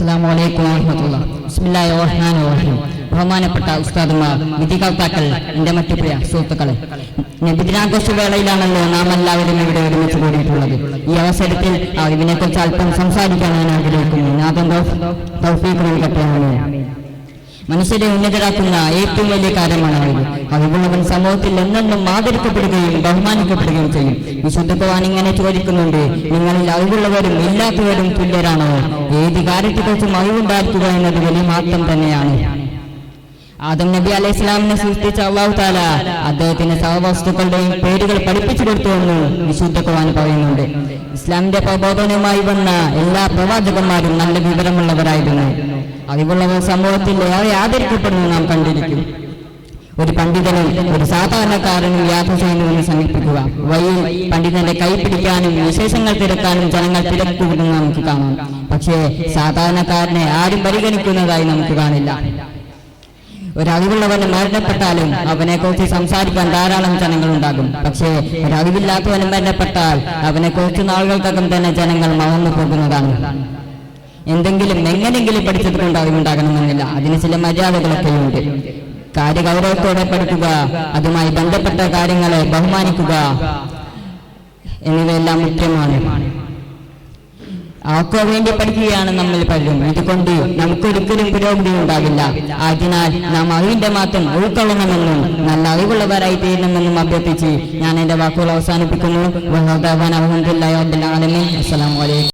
അസ്സലാമു വറഹ്മത്തുള്ളാഹി. ബിസ്മില്ലാഹിർ റഹ്മാനിർ റഹീം. ബഹുമാനപ്പെട്ട ഉസ്താദുമാർ, വിധികർത്താക്കൾ, എൻ്റെ മറ്റു പ്രിയ സുഹൃത്തുക്കളെ, നബിദിനാഘോഷ വേളയിലാണല്ലോ നാം എല്ലാവരും ഇവിടെ ഒരുമിച്ച് കൂടിയിട്ടുള്ളത്. ഈ അവസരത്തിൽ ഇതിനെക്കുറിച്ച് അല്പം സംസാരിക്കാൻ ഞാൻ ആഗ്രഹിക്കുന്നു. നാഥൻ തൗഫീഖ് നൽകട്ടെ. മനുഷ്യരെ ഉന്നതരാക്കുന്ന ഏറ്റവും വലിയ കാര്യമാണ് അറിവ്. അറിവുള്ളവൻ സമൂഹത്തിൽ എന്നെന്നും ആദരിക്കപ്പെടുകയും ബഹുമാനിക്കപ്പെടുകയും ചെയ്യും. വിശുദ്ധ ഖുർആൻ ഇങ്ങനെ ചോദിക്കുന്നുണ്ട്: നിങ്ങളിൽ അറിവുള്ളവരും ഇല്ലാത്തവരും തുല്യരാണോ? ഏത് കാര്യത്തെക്കുറിച്ചും അറിവുണ്ടായിരിക്കുക എന്നത് വലിയ മാറ്റം തന്നെയാണ്. ആദം നബി അലൈഹി ഇസ്ലാമിനെ സൃഷ്ടിച്ച അല്ലാഹു തആല അദ്ദേഹത്തിന് സർവ്വവസ്തുക്കളുടെയും പേരുകൾ പഠിപ്പിച്ചു കൊടുത്തുവെന്ന് വിശുദ്ധ ഖുർആൻ പറയുന്നുണ്ട്. ഇസ്ലാമിന്റെ പ്രബോധനവുമായി വന്ന എല്ലാ പ്രവാചകന്മാരും നല്ല വിവരമുള്ളവരായിരുന്നു. അറിവുള്ളവർ സമൂഹത്തിൽ ഏറെ ആദരിക്കപ്പെടുന്നു നാം കണ്ടിരിക്കും. ഒരു പണ്ഡിതനും ഒരു സാധാരണക്കാരനും യാത്ര ചെയ്യുന്നുവെന്ന് സങ്കല്പിക്കുക. വഴിയിൽ പണ്ഡിതന്റെ കൈ പിടിക്കാനും വിശേഷങ്ങൾ തിരക്കാനും ജനങ്ങൾ തിരക്കുന്നത് നമുക്ക് കാണാം. പക്ഷേ സാധാരണക്കാരനെ ആരും പരിഗണിക്കുന്നതായി നമുക്ക് കാണില്ല. ഒരറിവുള്ളവന് മരണപ്പെട്ടാലും അവനെക്കുറിച്ച് സംസാരിക്കാൻ ധാരാളം ജനങ്ങളുണ്ടാകും. പക്ഷേ ഒരറിവില്ലാത്തവന് മരണപ്പെട്ടാൽ അവനെ കുറച്ചു നാളുകൾക്കകം തന്നെ ജനങ്ങൾ മറന്നു പോകുന്നതാണ്. എന്തെങ്കിലും എങ്ങനെയെങ്കിലും പഠിച്ചത് കൊണ്ട് അറിവുണ്ടാകണമെന്നില്ല. അതിന് ചില മര്യാദകളൊക്കെയുണ്ട്. കാര്യഗൗരവത്തോടെ പഠിക്കുക, അതുമായി ബന്ധപ്പെട്ട കാര്യങ്ങളെ ബഹുമാനിക്കുക എന്നിവയെല്ലാം മുഖ്യമാണ്. ആർക്കോ വേണ്ടി പഠിക്കുകയാണ് നമ്മൾ പലരും. ഇതുകൊണ്ട് നമുക്കൊരിക്കലും പുരോഗതി ഉണ്ടാകില്ല. അതിനാൽ നാം അറിവിന്റെ മാത്രം ഉൾക്കൊള്ളണമെന്നും നല്ല അറിവുള്ളവരായി തീരണമെന്നും അഭ്യർത്ഥിച്ച് ഞാൻ എന്റെ വാക്കുകൾ അവസാനിപ്പിക്കുന്നു. അസ്സലാമു അലൈക്കും.